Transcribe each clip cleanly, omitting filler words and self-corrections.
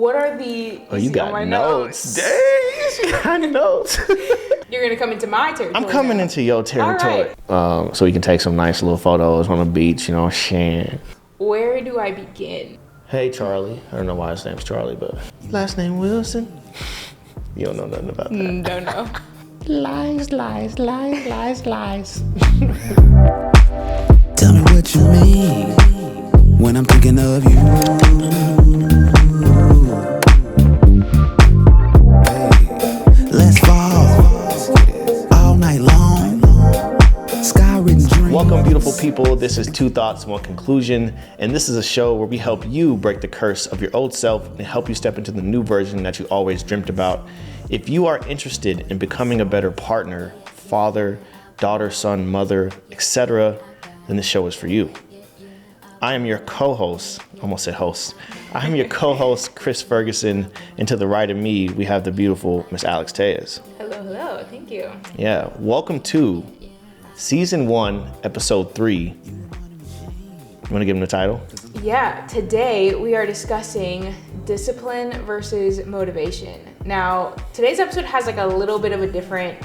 What are the... Oh, you got my notes. Dang, you got notes. You're going to come into my territory. I'm coming now. into your territory. All right. So we can take some nice little photos on the beach, you know, Shan. Where do I begin? Hey, Charlie. I don't know why his name's Charlie, but last name Wilson. You don't know nothing about that. Don't know. Lies. Tell me what you mean when I'm thinking of you. Hey, let's fall all night long. Sky-ridden dreams. Welcome, beautiful people. This is Two Thoughts, One Conclusion, and this is a show where we help you break the curse of your old self and help you step into the new version that you always dreamt about. If you are interested in becoming a better partner, father, daughter, son, mother, etc., then this show is for you. I am your co-host, almost said host. I am your co-host, Chris Ferguson, and to the right of me, we have the beautiful Miss Alex Tejas. Hello. Thank you. Yeah, welcome to Season 1, Episode 3. You want to give him the title? Yeah, today we are discussing discipline versus motivation. Now, today's episode has like a little bit of a different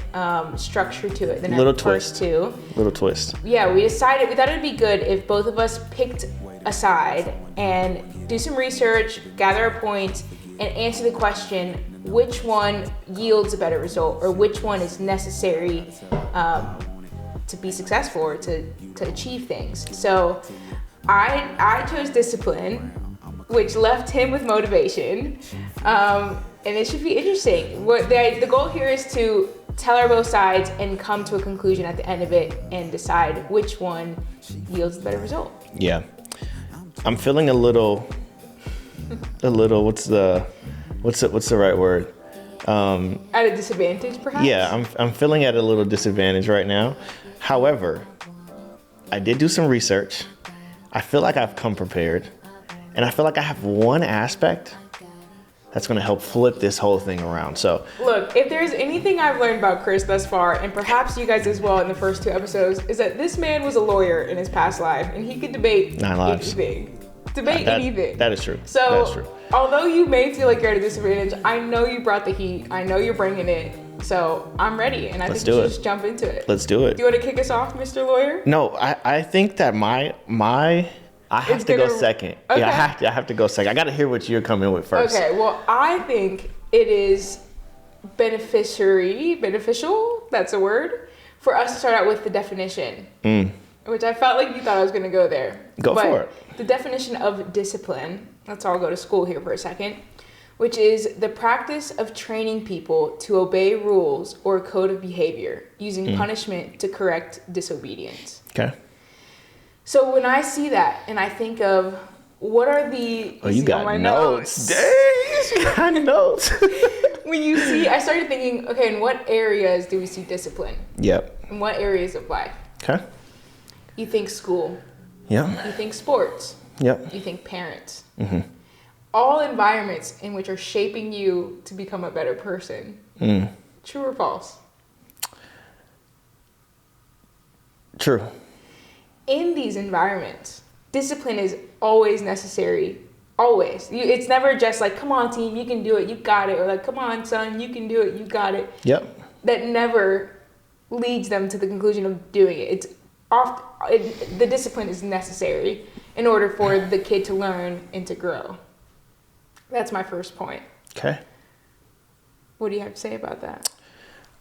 structure to it than the first two. Little twist. Yeah, we thought it'd be good if both of us picked a side and do some research, gather a point, and answer the question, which one yields a better result or which one is necessary to be successful or to achieve things. So I chose discipline, which left him with motivation. And it should be interesting. The goal here is to tell our both sides and come to a conclusion at the end of it and decide which one yields the better result. Yeah. I'm feeling a little, what's the right word? At a disadvantage, perhaps? Yeah, I'm feeling at a little disadvantage right now. However, I did do some research. I feel like I've come prepared. And I feel like I have one aspect that's going to help flip this whole thing around. So, look, if there's anything I've learned about Chris thus far, and perhaps you guys as well in the first two episodes, is that this man was a lawyer in his past life, and he could debate 9 lives. anything. Anything. That is true. So, that is true. Although you may feel like you're at a disadvantage, I know you brought the heat. I know you're bringing it. So I'm ready, and I think we should just jump into it. Let's do it. Do you want to kick us off, Mr. Lawyer? No, I think that I have to go second. Okay. Yeah, I have to go second. I got to hear what you're coming with first. Okay, well, I think it is beneficial, that's a word, for us to start out with the definition, which I felt like you thought I was going to go there. Go for it. The definition of discipline, let's all go to school here for a second, which is the practice of training people to obey rules or a code of behavior using punishment to correct disobedience. Okay. So when I see that and I think of what are the... Oh, you got notes. Dang, you got notes. When you see, I started thinking, okay, in what areas do we see discipline? Yep. In what areas of life? Okay. You think school. Yep. You think sports. Yep. You think parents. Mm-hmm. All environments in which are shaping you to become a better person. True or false? True. In these environments, discipline is always necessary. Always. It's never just like, come on, team, you can do it, you got it. Or like, come on, son, you can do it, you got it. Yep. That never leads them to the conclusion of doing it. The discipline is necessary in order for the kid to learn and to grow. That's my first point. Okay. What do you have to say about that?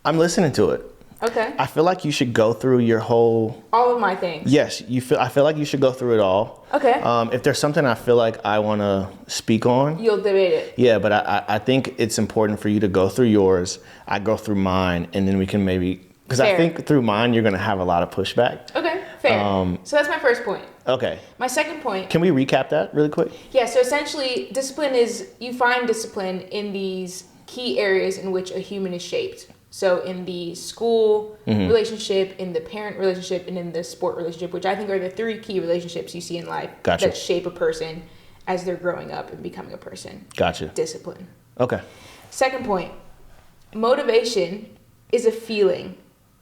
I'm listening to it. Okay. I feel like you should go through your whole... All of my things. Yes, I feel like you should go through it all. Okay. If there's something I feel like I want to speak on... You'll debate it. Yeah, but I think it's important for you to go through yours, I go through mine, and then we can maybe... Because I think through mine, you're going to have a lot of pushback. Okay, fair. So that's my first point. Okay. My second point... Can we recap that really quick? Yeah, so essentially, discipline is... You find discipline in these key areas in which a human is shaped. So in the school relationship, in the parent relationship, and in the sport relationship, which I think are the three key relationships you see in life that shape a person as they're growing up and becoming a person. Gotcha. Discipline. Okay. Second point, motivation is a feeling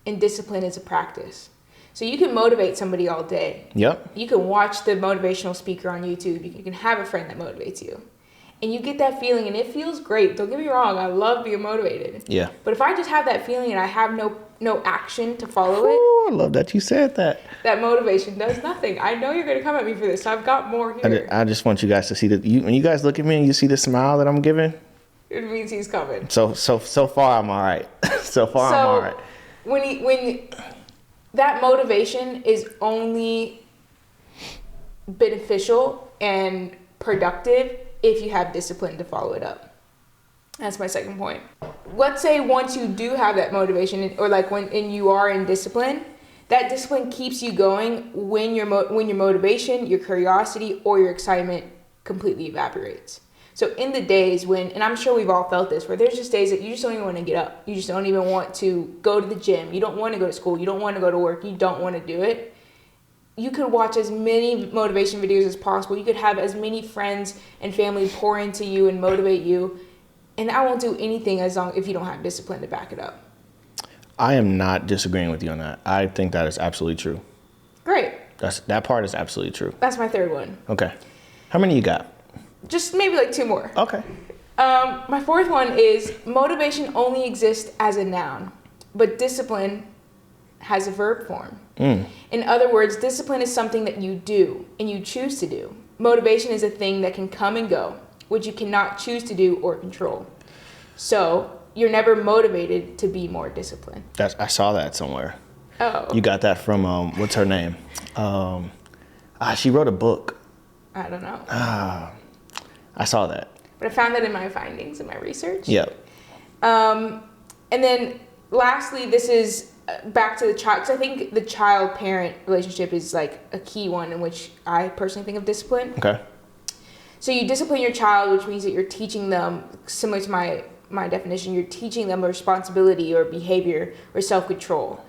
and discipline is a practice. So you can motivate somebody all day. Yep. You can watch the motivational speaker on YouTube. You can have a friend that motivates you. and you get that feeling and it feels great. Don't get me wrong, I love being motivated. Yeah. But if I just have that feeling and I have no action to follow it, Ooh, I love that you said that. that motivation does nothing. I know you're going to come at me for this, so I've got more here. I just want you guys to see that when you guys look at me and you see the smile that I'm giving. It means he's coming. So far I'm all right. So far I'm all right. When that motivation is only beneficial and productive if you have discipline to follow it up. That's my second point. Let's say once you do have that motivation, or like when you are in discipline, that discipline keeps you going when your motivation, your curiosity, or your excitement completely evaporates. So in the days when, and I'm sure we've all felt this, where there's just days that you just don't even want to get up. You just don't even want to go to the gym. You don't want to go to school. You don't want to go to work. You don't want to do it. You could watch as many motivation videos as possible. You could have as many friends and family pour into you and motivate you. And that won't do anything if you don't have discipline to back it up. I am not disagreeing with you on that. I think that is absolutely true. Great. That part is absolutely true. That's my third one. Okay. How many you got? Just maybe like 2 more. Okay. My fourth one is motivation only exists as a noun, but discipline has a verb form. In other words, discipline is something that you do and you choose to do. Motivation is a thing that can come and go, which you cannot choose to do or control. So you're never motivated to be more disciplined. I saw that somewhere. Oh. You got that from, what's her name? She wrote a book. I don't know. I saw that. But I found that in my findings in my research. Yep. And then lastly, this is back to the child, because I think the child-parent relationship is like a key one in which I personally think of discipline. Okay. So you discipline your child, which means that you're teaching them, similar to my definition, you're teaching them a responsibility or behavior or self-control.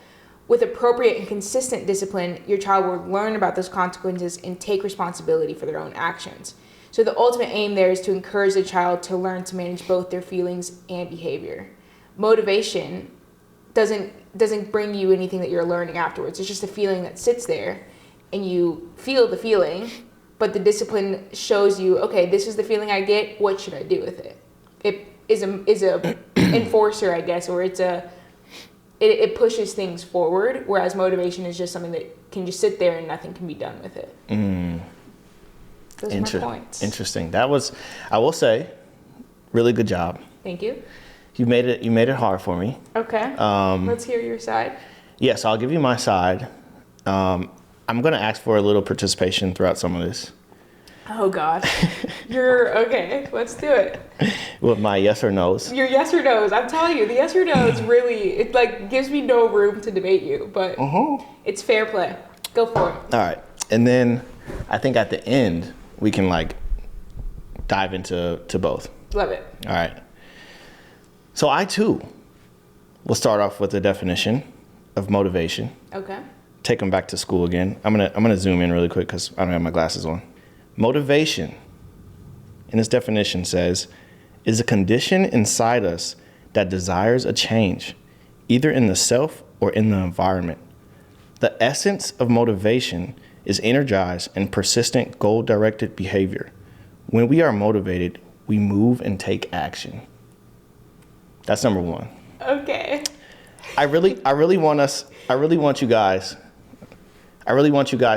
With appropriate and consistent discipline, your child will learn about those consequences and take responsibility for their own actions. So the ultimate aim there is to encourage the child to learn to manage both their feelings and behavior. Motivation doesn't bring you anything that you're learning afterwards. It's just a feeling that sits there and you feel the feeling, but the discipline shows you, okay, this is the feeling I get, what should I do with it? It is a enforcer, I guess, or it pushes things forward, whereas motivation is just something that can just sit there and nothing can be done with it. Those are my points. Interesting. That was, I will say, really good job. Thank you. You made it hard for me. Okay. Let's hear your side. Yes, I'll give you my side. I'm going to ask for a little participation throughout some of this. Oh, God. You're okay. Let's do it. With my yes or no's. Your yes or no's. I'm telling you, the yes or no's really, it like gives me no room to debate you, but it's fair play. Go for it. All right. And then I think at the end, we can like dive into both. Love it. All right. So I too will start off with the definition of motivation. Okay. Take them back to school again. I'm gonna zoom in really quick because I don't have my glasses on. Motivation, in its definition, says, is a condition inside us that desires a change, either in the self or in the environment. The essence of motivation is energized and persistent goal-directed behavior. When we are motivated, we move and take action. That's number one. Okay. I really want you guys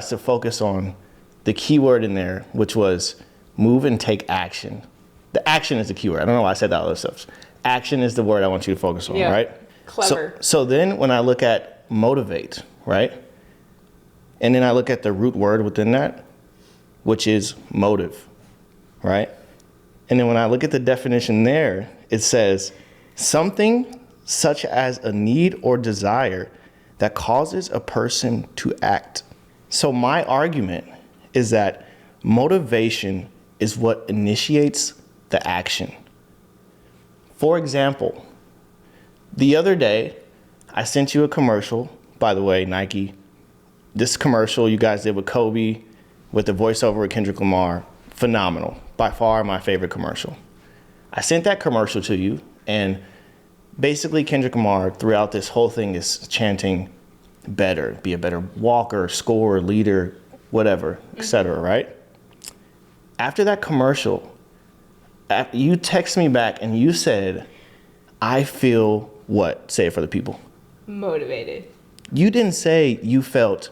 to focus on the key word in there, which was move and take action. The action is the key word. I don't know why I said that other stuff. Action is the word I want you to focus on, right? Clever. So then when I look at motivate, right? And then I look at the root word within that, which is motive, right? And then when I look at the definition there, it says something such as a need or desire that causes a person to act. So my argument is that motivation is what initiates the action. For example, the other day, I sent you a commercial, by the way, Nike. This commercial you guys did with Kobe, with the voiceover with Kendrick Lamar, phenomenal. By far my favorite commercial. I sent that commercial to you, and basically Kendrick Lamar throughout this whole thing is chanting better, be a better walker, scorer, leader, whatever, etc., right? After that commercial, You text me back and you said, I feel what? Say it for the people. Motivated. You didn't say you felt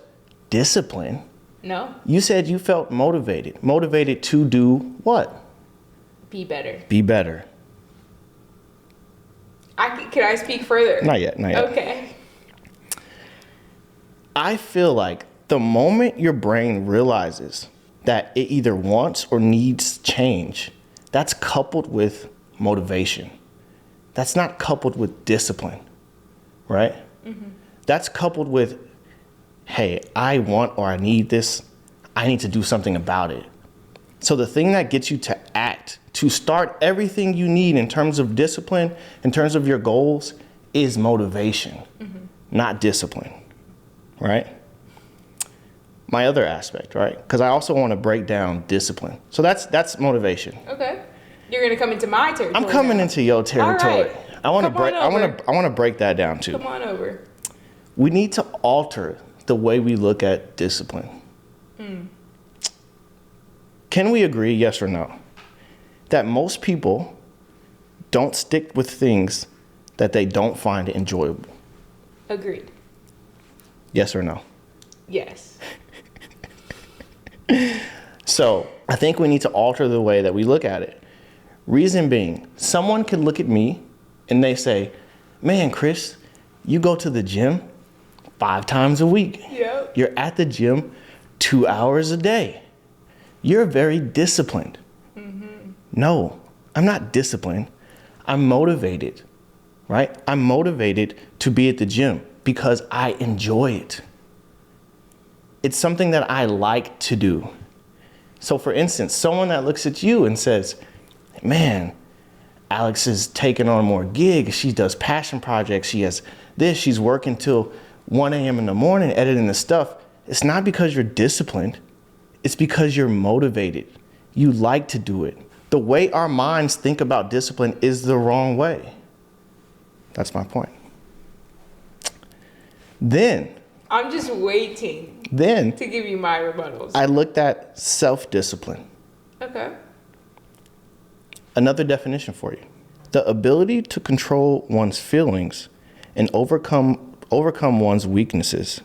disciplined. No? You said you felt motivated. Motivated to do what? Be better. Be better. Can I speak further? Not yet. Okay. I feel like the moment your brain realizes that it either wants or needs change, that's coupled with motivation. That's not coupled with discipline, right? Mm-hmm. That's coupled with, hey, I want or I need this. I need to do something about it. So the thing that gets you to act, to start everything you need in terms of discipline, in terms of your goals, is motivation, not discipline, right? My other aspect, right? Because I also want to break down discipline. So that's motivation. Okay. You're gonna come into my territory. I'm coming now. into your territory. All right. I want to Come on break. I want to break that down too. Come on over. We need to alter the way we look at discipline. Can we agree, yes or no, that most people don't stick with things that they don't find enjoyable? Agreed. Yes or no? Yes. So I think we need to alter the way that we look at it. Reason being, someone could look at me and they say, man, Chris, you go to the gym 5 times a week. Yep. You're at the gym 2 hours a day. You're very disciplined. No, I'm not disciplined. I'm motivated, right? I'm motivated to be at the gym because I enjoy it. It's something that I like to do. So for instance, someone that looks at you and says, man, Alex is taking on more gigs. She does passion projects. She has this. She's working till 1 a.m. in the morning editing the stuff. It's not because you're disciplined. It's because you're motivated. You like to do it. The way our minds think about discipline is the wrong way. That's my point. Then I'm just waiting to give you my rebuttals. I looked at self-discipline. Okay. Another definition for you. The ability to control one's feelings and overcome one's weaknesses.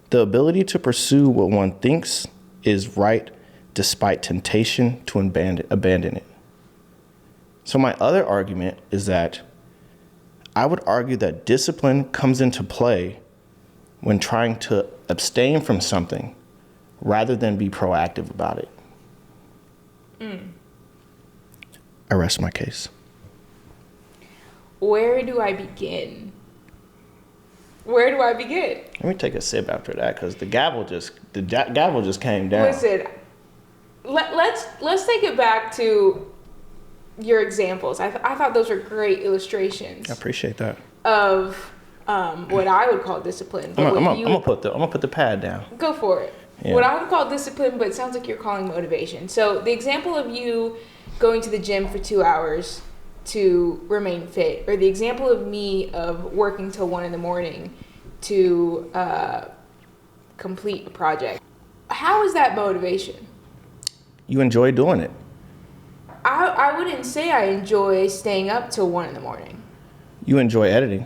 The ability to pursue what one thinks is right despite temptation to abandon it. So my other argument is that I would argue that discipline comes into play when trying to abstain from something rather than be proactive about it. I rest my case. Where do I begin? Where do I begin? Let me take a sip after that because the gavel just came down. Listen, let's take it back to your examples. I thought those were great illustrations I appreciate that. of what I would call discipline. But I'm gonna put the pad down. Go for it. Yeah. What I would call discipline, but it sounds like you're calling motivation. So the example of you going to the gym for 2 hours to remain fit, or the example of me of working till 1 a.m. to complete a project. How is that motivation? You enjoy doing it. I wouldn't say I enjoy staying up till 1 a.m. You enjoy editing.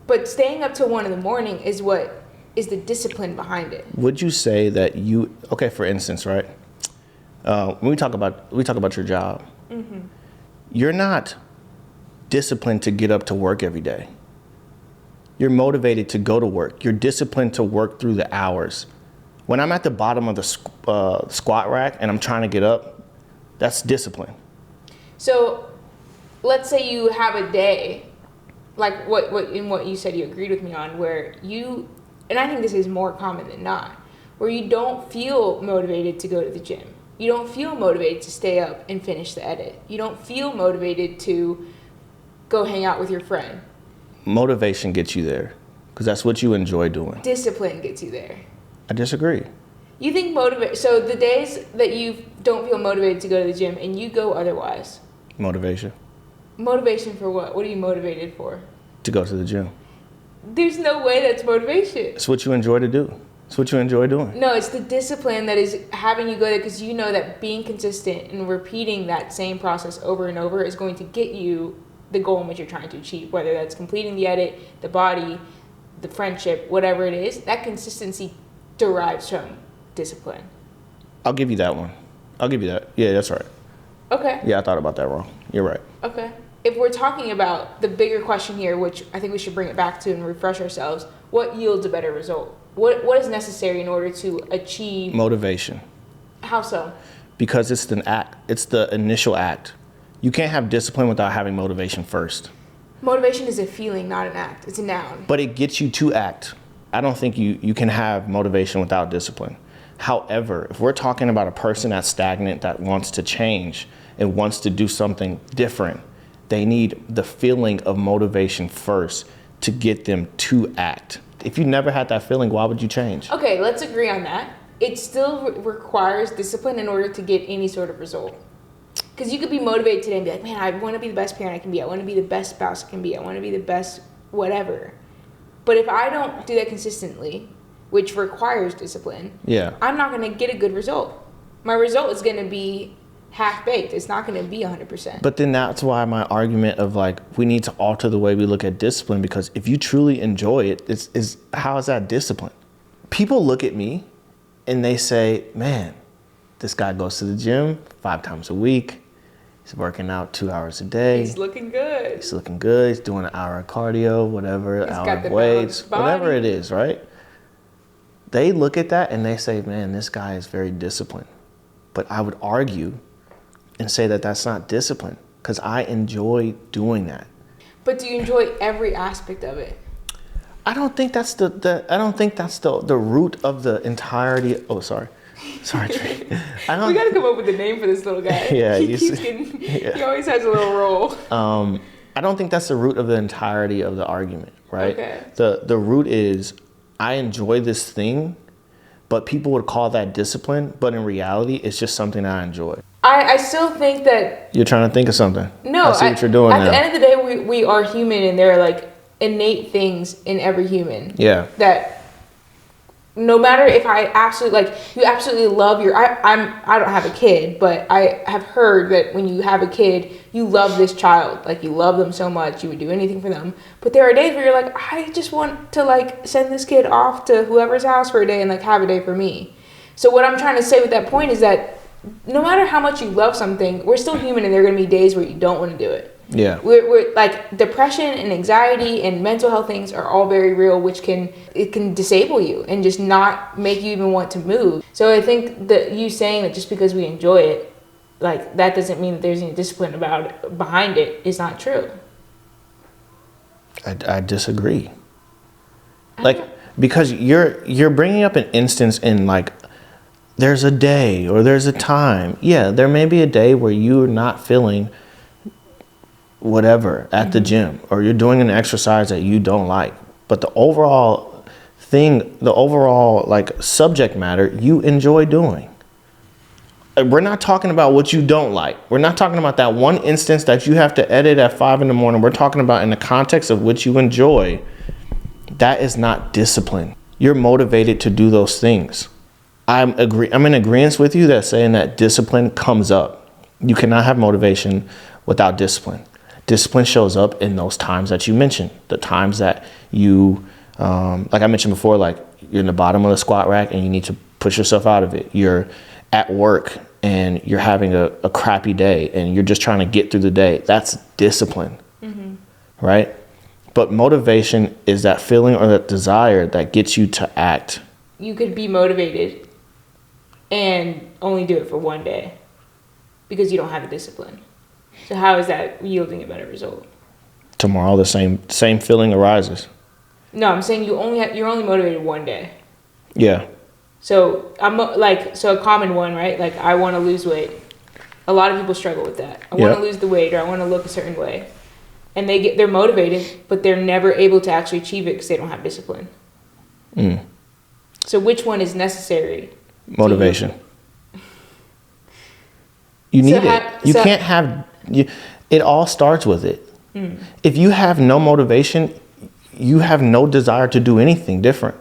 But staying up till 1 a.m. is what is the discipline behind it. Would you say that okay, for instance, right? When we talk about your job, you're not disciplined to get up to work every day. You're motivated to go to work. You're disciplined to work through the hours. When I'm at the bottom of the squat rack and I'm trying to get up, that's discipline. So let's say you have a day, like what you said you agreed with me on, where you, and I think this is more common than not, where you don't feel motivated to go to the gym. You don't feel motivated to stay up and finish the edit. You don't feel motivated to go hang out with your friend. Motivation gets you there because that's what you enjoy doing. Discipline gets you there. I disagree. You think so the days that you don't feel motivated to go to the gym and you go otherwise. Motivation. Motivation for what? What are you motivated for? To go to the gym. There's no way that's motivation. It's what you enjoy to do. It's what you enjoy doing. No, it's the discipline that is having you go there, because you know that being consistent and repeating that same process over and over is going to get you the goal in which you're trying to achieve, whether that's completing the edit, the body, the friendship, whatever it is. That consistency derives from discipline. I'll give you that one. I'll give you that. Yeah, that's right. Okay. Yeah, I thought about that wrong. You're right. Okay. If we're talking about the bigger question here, which I think we should bring it back to and refresh ourselves, what yields a better result? What is necessary in order to achieve Motivation. How so? Because it's an act. It's the initial act. You can't have discipline without having motivation first. Motivation is a feeling, not an act. It's a noun. But it gets you to act. I don't think you can have motivation without discipline. However, if we're talking about a person that's stagnant, that wants to change and wants to do something different, they need the feeling of motivation first to get them to act. If you never had that feeling, why would you change? Okay, let's agree on that. It still requires discipline in order to get any sort of result. Because you could be motivated today and be like, man, I want to be the best parent I can be. I want to be the best spouse I can be. I want to be the best whatever. But if I don't do that consistently, which requires discipline, Yeah. I'm not going to get a good result. My result is going to be half-baked. It's not going to be 100%. But then that's why my argument of like, we need to alter the way we look at discipline, because if you truly enjoy it, how is that discipline? People look at me and they say, man, this guy goes to the gym 5 times a week. He's working out 2 hours a day. He's looking good. He's looking good. He's doing an hour of cardio, whatever, He's hour got of the weights, balanced body. whatever it is, right? They look at that and they say, man, this guy is very disciplined. But I would argue and say that that's not discipline, because I enjoy doing that. But do you enjoy every aspect of it? I don't think that's the root of the entirety. Oh, sorry, Trey. I don't. We got to come up with a name for this little guy. Yeah, he always has a little role. I don't think that's the root of the entirety of the argument, right? Okay. The root is, I enjoy this thing, but people would call that discipline, but in reality, it's just something I enjoy. I still think that... You're trying to think of something. No, I see what you're doing now. At the end of the day, we are human, and there are like innate things in every human. Yeah. That no matter if I absolutely you absolutely love your... I don't have a kid, but I have heard that when you have a kid, you love this child. Like, you love them so much, you would do anything for them. But there are days where you're like, I just want to like send this kid off to whoever's house for a day and like have a day for me. So what I'm trying to say with that point is that no matter how much you love something, we're still human, and there are going to be days where you don't want to do it. Yeah. We're like, depression and anxiety and mental health things are all very real, which can disable you and just not make you even want to move. So I think that you saying that just because we enjoy it, like, that doesn't mean that there's any discipline behind it is not true. I disagree. Like, because you're bringing up an instance in like, there's a day or there's a time. Yeah, there may be a day where you're not feeling whatever at the gym, or you're doing an exercise that you don't like. But the overall thing, the overall like subject matter, you enjoy doing. We're not talking about what you don't like. We're not talking about that one instance that you have to edit at 5 a.m. We're talking about in the context of what you enjoy. That is not discipline. You're motivated to do those things. I'm in agreement with you that saying that discipline comes up. You cannot have motivation without discipline. Discipline shows up in those times that you mentioned. The times that you, like I mentioned before, like you're in the bottom of the squat rack and you need to push yourself out of it. You're at work and you're having a crappy day and you're just trying to get through the day. That's discipline, right? But motivation is that feeling or that desire that gets you to act. You could be motivated and only do it for one day because you don't have a discipline. So how is that yielding a better result? Tomorrow the same feeling arises. No, I'm saying you're only motivated one day. Yeah. So a common one, right? Like, I want to lose weight. A lot of people struggle with that. I want to lose the weight, or I want to look a certain way. And they're motivated, but they're never able to actually achieve it because they don't have discipline. So which one is necessary? Motivation. You need it. It all starts with it. If you have no motivation, you have no desire to do anything different.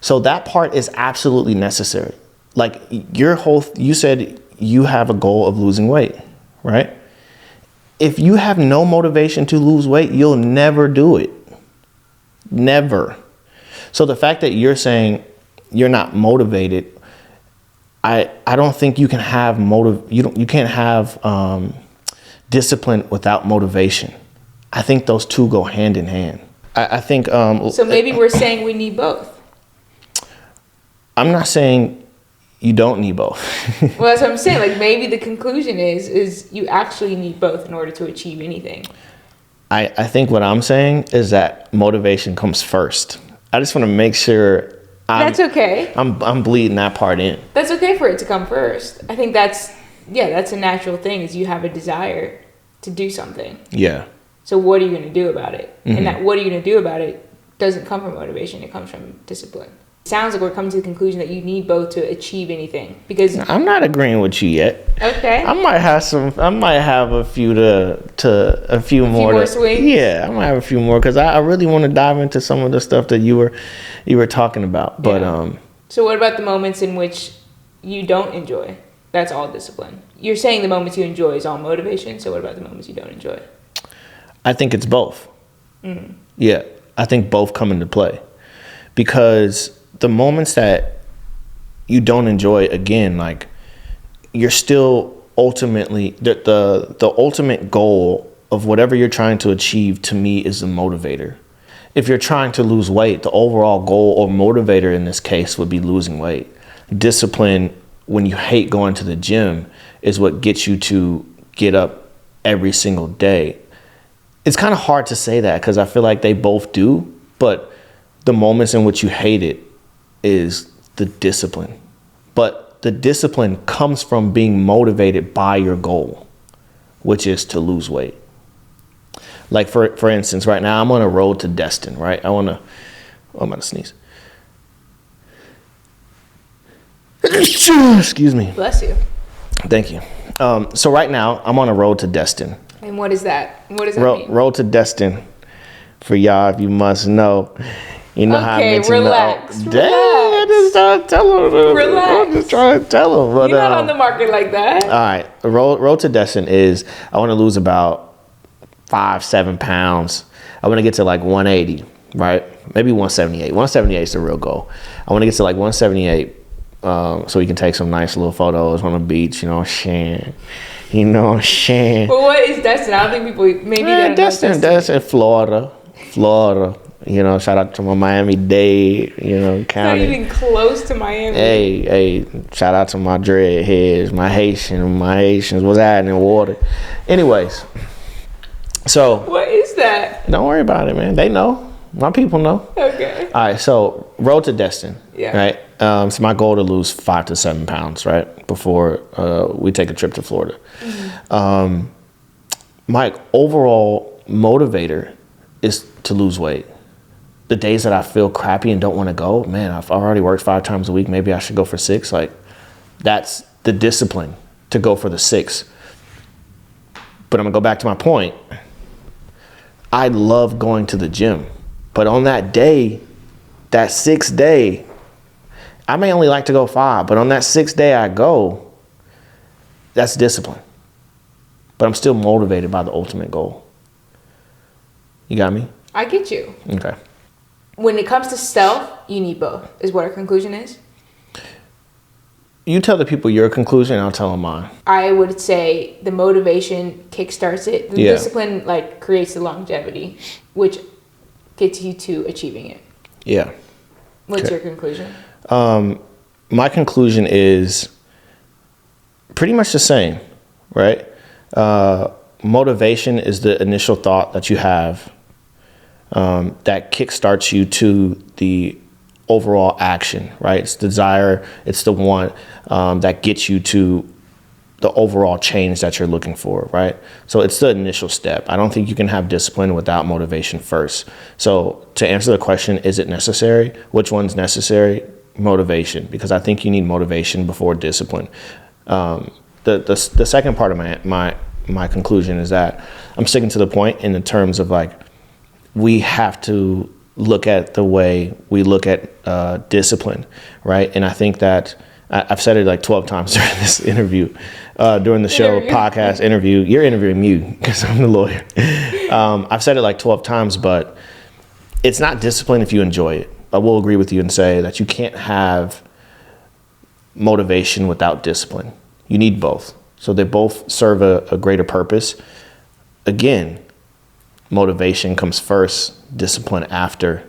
So that part is absolutely necessary. Like you said you have a goal of losing weight, right? If you have no motivation to lose weight, you'll never do it. Never. So the fact that you're saying you're not motivated, I don't think you can have you can't have discipline without motivation. I think those two go hand in hand. I think So maybe we're saying we need both. I'm not saying you don't need both. Well, that's what I'm saying. Like, maybe the conclusion is you actually need both in order to achieve anything. I think what I'm saying is that motivation comes first. I just want to make sure That's okay. I'm bleeding that part in. That's okay for it to come first. I think that's a natural thing, is you have a desire to do something. Yeah. So what are you going to do about it? Mm-hmm. And that what are you going to do about it doesn't come from motivation. It comes from discipline. It sounds like we're coming to the conclusion that you need both to achieve anything. Because I'm not agreeing with you yet. okay, I might have a few more swings? Yeah, I might have a few more because I really want to dive into some of the stuff that you were talking about. But Yeah. So what about the moments in which you don't enjoy? That's all discipline. You're saying the moments you enjoy is all motivation. So what about the moments you don't enjoy? I think it's both. Yeah, I think both come into play because the moments that you don't enjoy, again, like you're still ultimately the ultimate goal of whatever you're trying to achieve, to me, is a motivator. If you're trying to lose weight, the overall goal or motivator in this case would be losing weight. Discipline, when you hate going to the gym, is what gets you to get up every single day. It's kind of hard to say that because I feel like they both do, but the moments in which you hate it is the discipline. But the discipline comes from being motivated by your goal, which is to lose weight. Like for instance, right now I'm on a road to Destin, right? I'm gonna sneeze. Excuse me. Bless you. Thank you. So right now I'm on a road to Destin. And what is that? What does that mean? Road to Destin. For y'all, if you must know. You know how I Okay, mentioned relax. I'm just trying to tell him. Relax. I'm just trying to tell him. But, You're not on the market like that. all right. The road to Destin is I want to lose about 5-7 pounds. I want to get to like 180, right? Maybe 178. 178 is the real goal. I want to get to like 178 so we can take some nice little photos on the beach, you know what I'm saying? You know what I'm saying? But what is Destin? I don't think people maybe they don't know Destin, Florida. You know, shout out to my Miami-Dade, you know, It's not county. even close to Miami. Hey, shout out to my dreadheads, my Haitians was out in the water. Anyways, so What is that? don't worry about it, man. They know. My people know. Okay. All right, so road to Destin. Yeah. Right. It's my goal to lose 5 to 7 pounds, right, before we take a trip to Florida. My overall motivator is to lose weight. The days that I feel crappy and don't want to go, man, I've already worked 5 times a week. Maybe I should go for 6. Like, that's the discipline to go for the 6. But I'm gonna go back to my point. I love going to the gym, but on that day, that 6th day, I may only like to go 5, but on that 6th day I go, that's discipline. But I'm still motivated by the ultimate goal. You got me? I get you. Okay. When it comes to self, you need both, is what our conclusion is. You tell the people your conclusion, I'll tell them mine. I would say the motivation kickstarts it. The Yeah. discipline creates the longevity, which gets you to achieving it. Yeah. What's Okay. your conclusion? My conclusion is pretty much the same, right? Motivation is the initial thought that you have that kickstarts you to the overall action, right? It's the desire, it's the want that gets you to the overall change that you're looking for, right? So it's the initial step. I don't think you can have discipline without motivation first. So to answer the question, is it necessary? Which one's necessary? Motivation, because I think you need motivation before discipline. The second part of my conclusion is that I'm sticking to the point in the terms of like, we have to look at the way we look at discipline, right? And I think that I've said it like 12 times during this interview, during the show, podcast interview. You're interviewing me because I'm the lawyer. I've said it like 12 times, but it's not discipline if you enjoy it. I will agree with you and say that you can't have motivation without discipline. You need both. So they both serve a greater purpose. Again, motivation comes first, discipline after.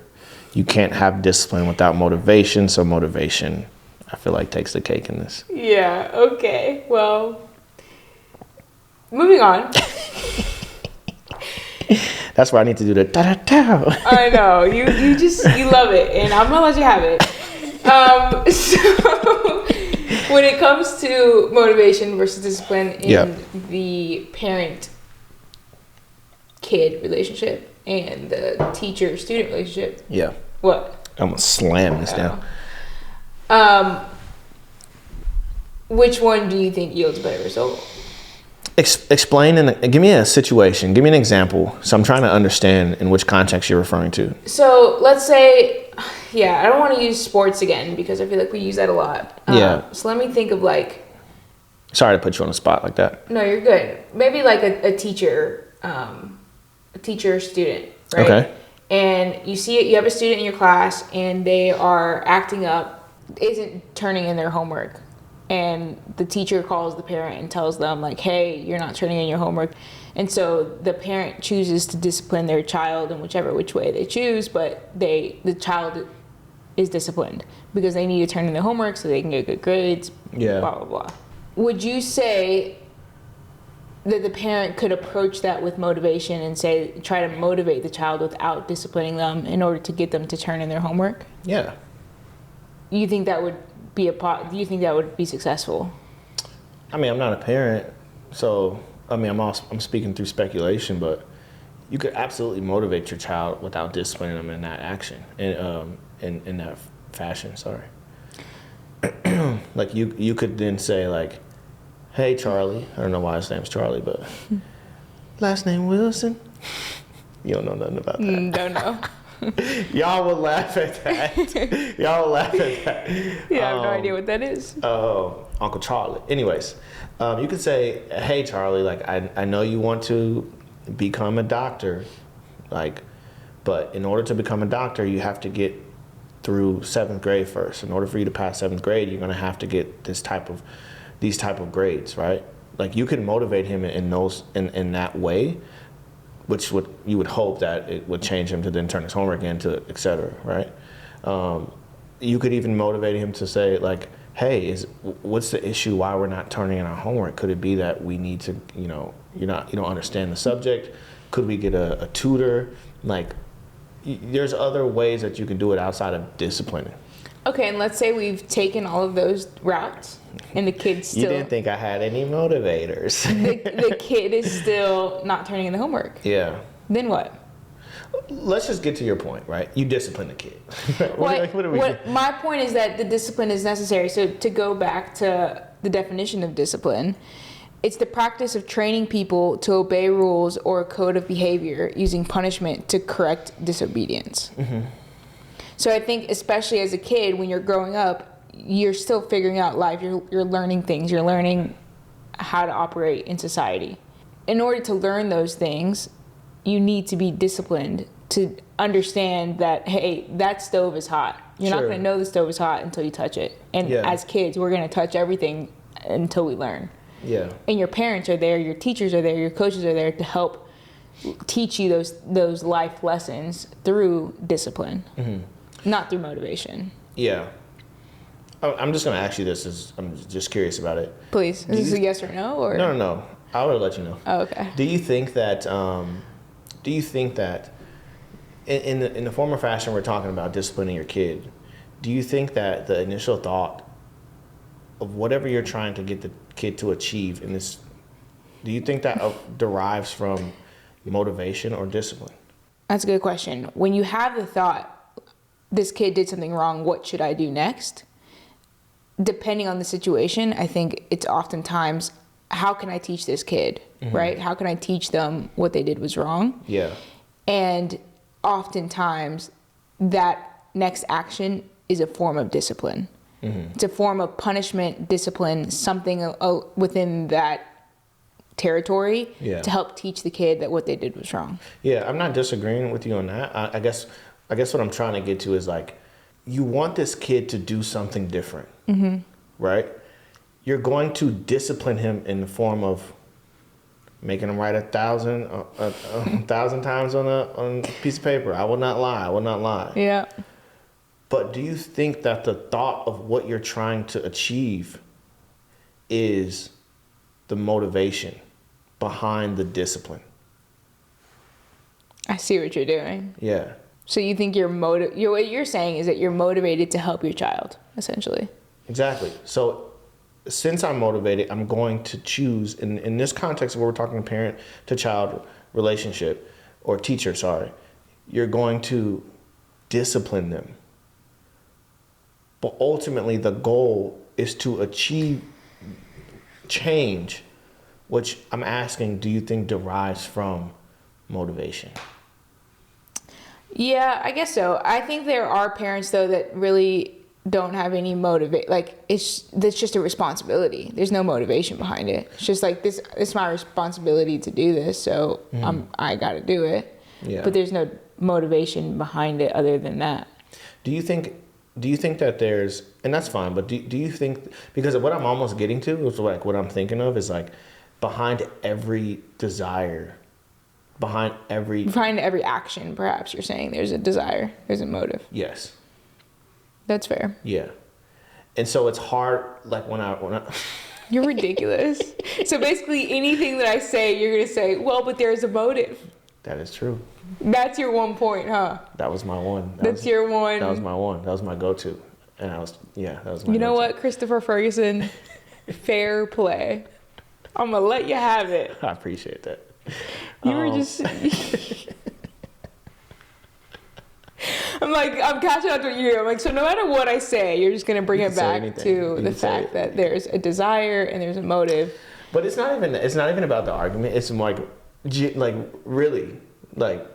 You can't have discipline without motivation, so motivation, I feel like, takes the cake in this. Yeah, okay. Well, moving on. That's where I need to do the da-da-da. I know. You love it, and I'm going to let you have it. So when it comes to motivation versus discipline in the parent-kid relationship and the teacher-student relationship. Yeah. What? I'm going to slam this down. Which one do you think yields a better result? Explain and give me a situation. Give me an example. So I'm trying to understand in which context you're referring to. So let's say, I don't want to use sports again because I feel like we use that a lot. So let me think of like. Sorry to put you on the spot like that. No, you're good. Maybe like a teacher, student, right? Okay. And you see it. You have a student in your class, and they are acting up, isn't turning in their homework. And the teacher calls the parent and tells them like, hey, you're not turning in your homework. And so the parent chooses to discipline their child in which way they choose, but the child is disciplined because they need to turn in their homework so they can get good grades, blah, blah, blah. Would you say that the parent could approach that with motivation and try to motivate the child without disciplining them in order to get them to turn in their homework? Yeah. You think that would do you think that would be successful? I mean, I'm not a parent, so I mean, I'm speaking through speculation, but you could absolutely motivate your child without disciplining them in that action, in that fashion. Sorry. Like you could then say like, "Hey, Charlie." I don't know why his name's Charlie, but last name Wilson. You don't know nothing about that. Don't know. Y'all would laugh at that. Y'all would laugh at that. Yeah, I have no idea what that is. Oh, Uncle Charlie. Anyways, you could say, "Hey, Charlie, like I know you want to become a doctor, like, but in order to become a doctor, you have to get through 7th grade first. In order for you to pass 7th grade, you're gonna have to get these type of grades, right?" Like you can motivate him in that way, which you would hope that it would change him to then turn his homework into, et cetera, right? You could even motivate him to say like, hey, what's the issue why we're not turning in our homework? Could it be that we need to, you don't understand the subject? Could we get a tutor? Like, there's other ways that you can do it outside of disciplining. Okay, and let's say we've taken all of those routes, and the kid still... You didn't think I had any motivators. the kid is still not turning in the homework. Yeah. Then what? Let's just get to your point, right? You discipline the kid. My point is that the discipline is necessary. So to go back to the definition of discipline, it's the practice of training people to obey rules or a code of behavior using punishment to correct disobedience. Mm-hmm. So I think especially as a kid, when you're growing up, you're still figuring out life. You're learning things. You're learning how to operate in society. In order to learn those things, you need to be disciplined to understand that, hey, that stove is hot. You're not going to know the stove is hot until you touch it. And as kids, we're going to touch everything until we learn. Yeah. And your parents are there, your teachers are there, your coaches are there to help teach you those life lessons through discipline, not through motivation. Yeah. I'm just going to ask you this. I'm just curious about it. Please. Is this a yes or no? Or? No. I would let you know. Oh, okay. Do you think that in the former fashion we're talking about disciplining your kid, do you think that the initial thought of whatever you're trying to get the kid to achieve in this, do you think that derives from motivation or discipline? That's a good question. When you have the thought, this kid did something wrong, what should I do next? Depending on the situation, I think it's oftentimes, how can I teach this kid, right? How can I teach them what they did was wrong? Yeah. And oftentimes, that next action is a form of discipline. It's a form of punishment, discipline, something within that territory to help teach the kid that what they did was wrong. Yeah, I'm not disagreeing with you on that. I guess what I'm trying to get to is like, you want this kid to do something different, right? You're going to discipline him in the form of making him write 1,000 times on a piece of paper. I will not lie. Yeah. But do you think that the thought of what you're trying to achieve is the motivation behind the discipline? I see what you're doing. Yeah. So you think what you're saying is that you're motivated to help your child, essentially. Exactly. So since I'm motivated, I'm going to choose, in this context where we're talking parent to child relationship, or teacher, sorry, you're going to discipline them. But ultimately, the goal is to achieve change, which I'm asking, do you think derives from motivation? Yeah, I guess so. I think there are parents, though, that really don't have any that's just a responsibility. There's no motivation behind it. It's just like, this it's my responsibility to do this, so I got to do it. Yeah. But there's no motivation behind it other than that. Do you think that there's, and that's fine, but do you think, because what I'm almost getting to is like, what I'm thinking of is like, behind every desire, behind every action, perhaps you're saying there's a desire, there's a motive. Yes. That's fair. Yeah. And so it's hard, like when I You're ridiculous. So basically anything that I say, you're going to say, well, but there's a motive. That is true. That's your one point, huh? That was my one. That's your one. That was my one. That was my go-to. And that was my You know go-to. what, Christopher Ferguson? Fair play. I'm going to let you have it. I appreciate that. You were just... I'm catching up to what you do. I'm like, so no matter what I say, you're just going to bring it back to the fact that there's a desire and there's a motive. But it's not even about the argument. It's like really, like,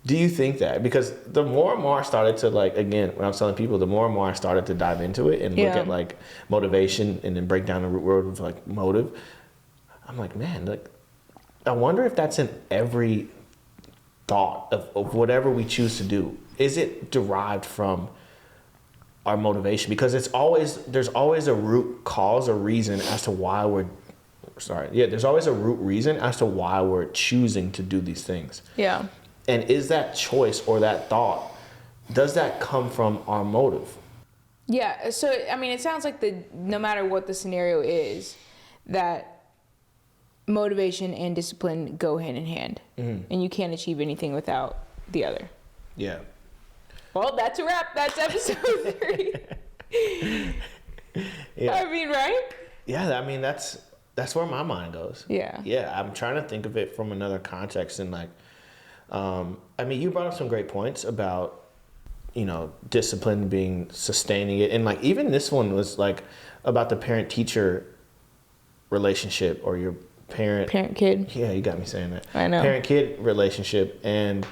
do you think that? Because the more and more I started to, like, again, when I was telling people, the more and more I started to dive into it and look at like motivation and then break down the root word of like motive, I'm like, man, like, I wonder if that's in every thought of whatever we choose to do. Is it derived from our motivation? Because there's always a root cause or reason as to why there's always a root reason as to why we're choosing to do these things. Yeah. And is that choice or that thought, does that come from our motive? Yeah. So, I mean, it sounds like no matter what the scenario is, that motivation and discipline go hand in hand. Mm-hmm. And you can't achieve anything without the other. Yeah. Well, that's a wrap. That's episode 3. Yeah. I mean, right? Yeah, I mean, that's where my mind goes. Yeah. Yeah, I'm trying to think of it from another context. And like, I mean, you brought up some great points about, discipline being sustaining it. And like, even this one was like about the parent-teacher relationship, or your parent-kid. Yeah, you got me saying that. I know. Parent-kid relationship and,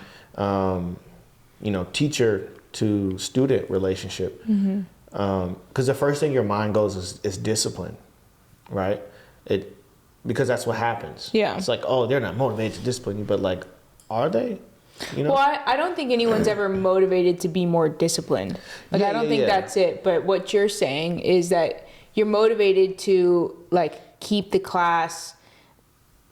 teacher to student relationship. Mm-hmm. Because the first thing your mind goes is discipline, right? Because that's what happens. Yeah. It's like, oh, they're not motivated to discipline you, but like, are they? Well, I don't think anyone's ever motivated to be more disciplined. Like, I don't think that's it. But what you're saying is that you're motivated to like keep the class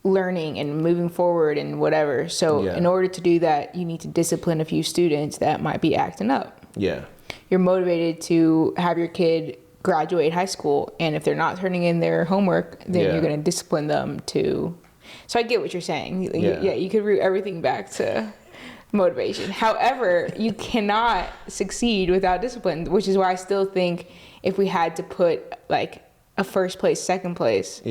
learning and moving forward and whatever. So in order to do that, you need to discipline a few students that might be acting up. Yeah. You're motivated to have your kid graduate high school, and if they're not turning in their homework, then you're going to discipline them to. So I get what you're saying. You could root everything back to motivation. However, you cannot succeed without discipline, which is why I still think if we had to put like a first place, second place,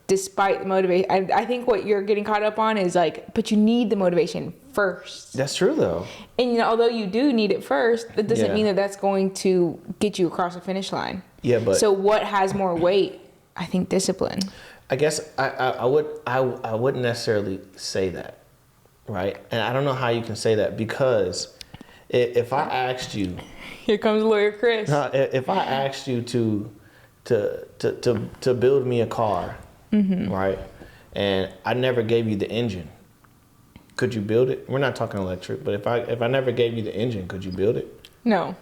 despite the motivation, I think what you're getting caught up on is like, but you need the motivation first. That's true though. And although you do need it first, that doesn't mean that that's going to get you across the finish line. Yeah, but so what has more weight? I think discipline. I guess I wouldn't necessarily say that, right? And I don't know how you can say that, because If I asked you, Here comes lawyer Chris. if I asked you to build me a car, right, and I never gave you the engine, could you build it? We're not talking electric, but if I never gave you the engine, could you build it? No.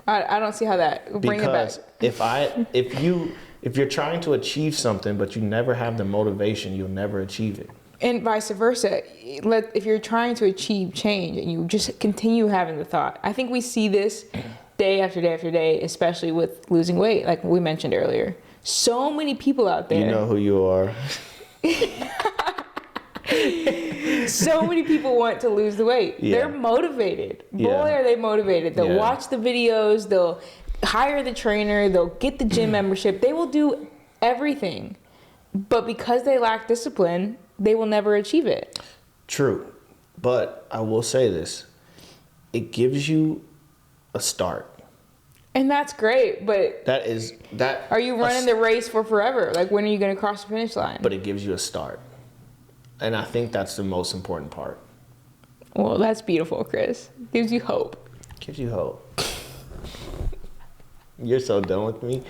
I don't see how that bring Because it back. if you're trying to achieve something but you never have the motivation, you'll never achieve it. And vice versa. If you're trying to achieve change and you just continue having the thought, I think we see this day after day after day, especially with losing weight, like we mentioned earlier. So many people out there. You know who you are. So many people want to lose the weight. Yeah. They're motivated. Yeah. Boy, are they motivated. They'll watch the videos. They'll hire the trainer. They'll get the gym membership. They will do everything. But because they lack discipline, they will never achieve it. True. But I will say this. It gives you a start. And that's great. But That are you running the race for forever? Like, when are you going to cross the finish line? But it gives you a start. And I think that's the most important part. Well, that's beautiful, Chris. Gives you hope. Gives you hope. You're so done with me.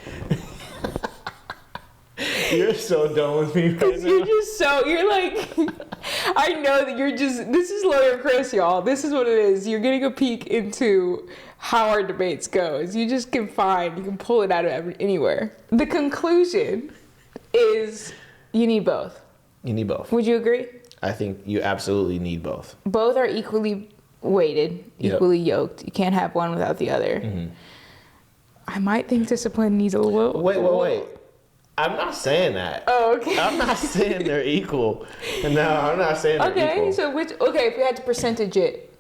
You're so done with me right now. You're just you're like, I know that this is Lawyer Chris, y'all. This is what it is. You're getting a peek into how our debates go. You just you can pull it out of anywhere. The conclusion is you need both. You need both. Would you agree? I think you absolutely need both. Both are equally weighted, equally yoked. You can't have one without the other. Mm-hmm. I might think discipline needs a little... Wait. I'm not saying that. Oh, okay. I'm not saying they're equal. No, I'm not saying they're equal. Okay, if we had to percentage it.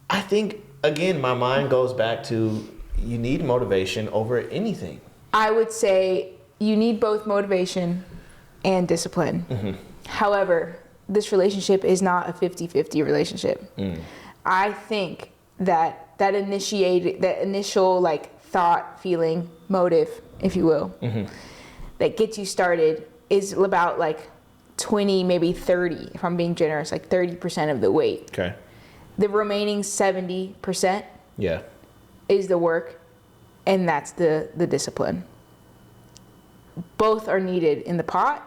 I think, again, my mind goes back to you need motivation over anything. I would say you need both motivation and discipline. Mm-hmm. However, this relationship is not a 50-50 relationship. I think that initial like thought, feeling, motive, if you will, that gets you started is about like 20, maybe 30, if I'm being generous, like 30% of the weight. Okay. The remaining 70% is the work, and that's the discipline. Both are needed in the pot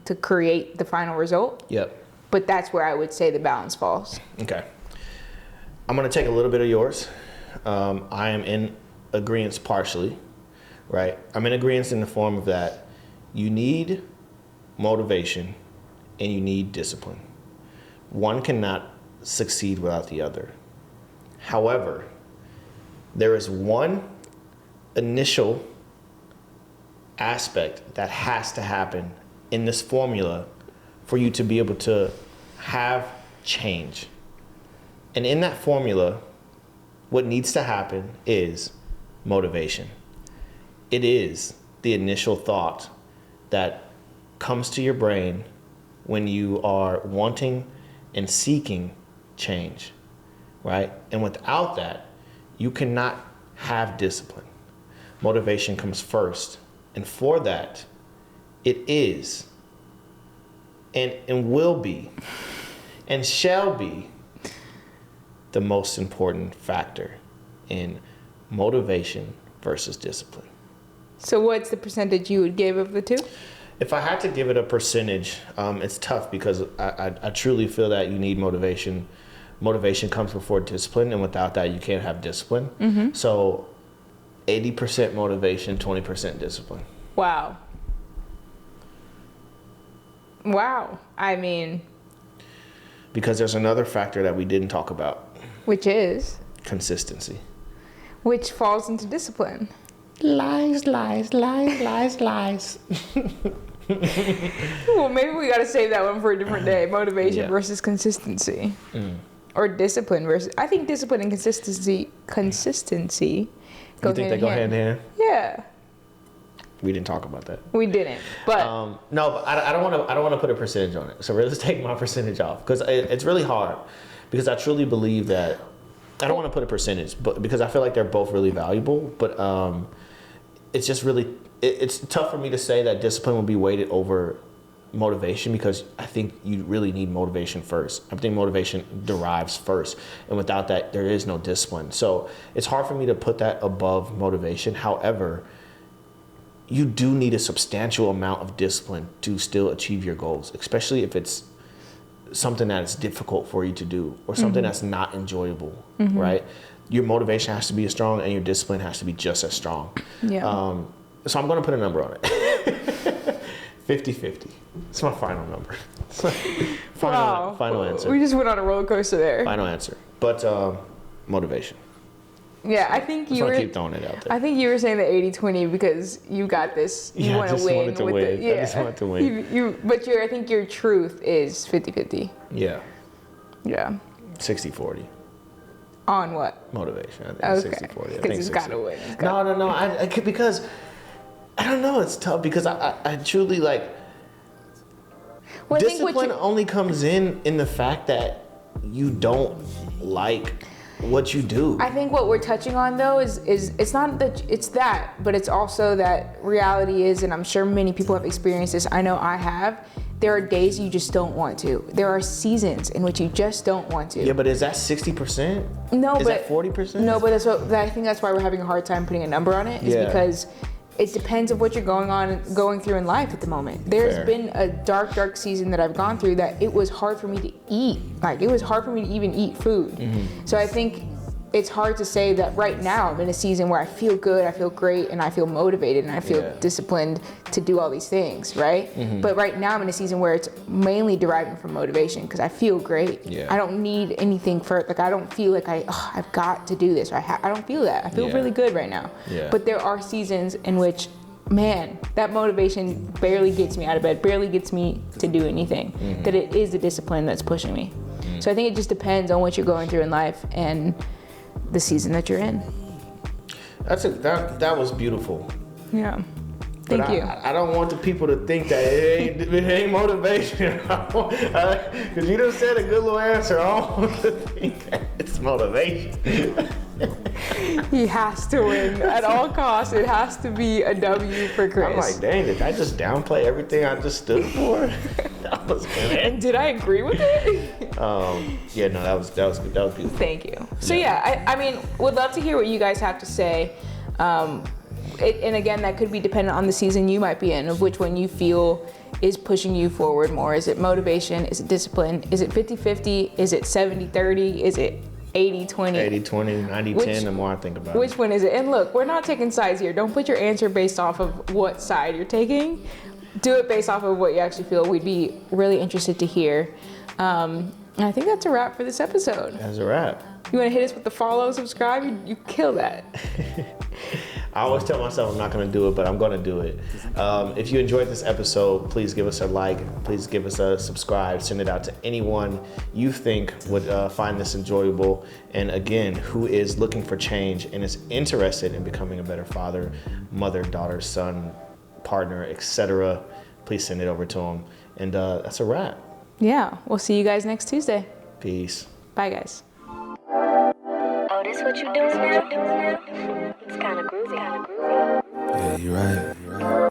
to create the final result. Yep. But that's where I would say the balance falls. Okay. I'm going to take a little bit of yours. I am in agreement partially, right? I'm in agreement in the form of that you need motivation and you need discipline. One cannot succeed without the other. However, there is one initial aspect that has to happen in this formula for you to be able to have change. And in that formula, what needs to happen is motivation. It is the initial thought that comes to your brain when you are wanting and seeking change, right? And without that, you cannot have discipline. Motivation comes first. And for that, it is and will be and shall be the most important factor in motivation versus discipline. So what's the percentage you would give of the two? If I had to give it a percentage, it's tough because I truly feel that you need motivation. Motivation comes before discipline, and without that, you can't have discipline. Mm-hmm. So 80% motivation, 20% discipline. Wow. I mean... Because there's another factor that we didn't talk about. Which is? Consistency. Which falls into discipline. Lies. Well, maybe we got to save that one for a different day. Motivation versus consistency. Or discipline versus... I think discipline and consistency go You think they go hand in hand? Yeah. We didn't talk about that. We didn't, but... No, but I don't want to put a percentage on it. So let's take my percentage off. Because it's really hard. Because I truly believe that... I don't want to put a percentage, but because I feel like they're both really valuable. But it's just really... It's tough for me to say that discipline will be weighted over motivation, because I think you really need motivation first. I think motivation derives first, and without that, there is no discipline. So it's hard for me to put that above motivation. However, you do need a substantial amount of discipline to still achieve your goals, especially if it's something that's difficult for you to do or something that's not enjoyable, right? Your motivation has to be as strong and your discipline has to be just as strong. Yeah. So I'm going to put a number on it. 50-50. It's my final number. Final answer. We just went on a roller coaster there. Final answer. But motivation. Yeah, I think Just you want were. to keep throwing it out there. I think you were saying the 80-20 because you got this. You Yeah, I want to just win wanted to with win. it. Yeah. I just wanted to win. But I think your truth is 50-50. Yeah. Yeah. 60-40. On what? Motivation. I think Okay. 60-40. I Because think it's 60. got to win. No. I could, because I don't know. It's tough because I truly like. Well, I think Discipline only comes in the fact that you don't like what you do. I think what we're touching on though is it's not that it's that, but it's also that reality is, and I'm sure many people have experienced this. I know I have. There are days you just don't want to. There are seasons in which you just don't want to. Yeah, but is that 60%? No, is but that 40%? No, but I think that's why we're having a hard time putting a number on it. Is Yeah. because it depends of what you're going through in life at the moment. There's Fair. been a dark season that I've gone through that it was hard for me to eat. Like, it was hard for me to even eat food. Mm-hmm. So I think it's hard to say that right now I'm in a season where I feel good, I feel great, and I feel motivated, and I feel Yeah. disciplined to do all these things, right? Mm-hmm. But right now I'm in a season where it's mainly deriving from motivation because I feel great. Yeah. I don't need anything for, like, I don't feel like I've got to do this. Or I don't feel that. I feel Yeah. really good right now. Yeah. But there are seasons in which, man, that motivation barely gets me out of bed, barely gets me to do anything. Mm-hmm. That it is the discipline that's pushing me. So I think it just depends on what you're going through in life and the season that you're in. That was beautiful. Yeah. But Thank you. I don't want the people to think that it ain't motivation. Because you just said a good little answer. I don't want to think that it's motivation. He has to win at all costs. It has to be a W for Chris. I'm like, dang, did I just downplay everything I just stood for? That was good. And did I agree with it? Yeah, no, that was beautiful. Thank you. So yeah, I mean, would love to hear what you guys have to say. And again, that could be dependent on the season you might be in, of which one you feel is pushing you forward more. Is it motivation? Is it discipline? Is it 50-50? Is it 70-30? Is it 80-20? 80-20, 90-10, the more I think about Which it. one is it? And look, we're not taking sides here. Don't put your answer based off of what side you're taking. Do it based off of what you actually feel. We'd be really interested to hear. And I think that's a wrap for this episode. That's a wrap. You want to hit us with the follow, subscribe? You kill that. I always tell myself I'm not going to do it, but I'm going to do it. If you enjoyed this episode, please give us a like. Please give us a subscribe. Send it out to anyone you think would find this enjoyable. And again, who is looking for change and is interested in becoming a better father, mother, daughter, son, partner, etc. Please send it over to them. And that's a wrap. Yeah, we'll see you guys next Tuesday. Peace. Bye, guys. Oh, this what you doing now? It's kind of groovy. Yeah, you're right.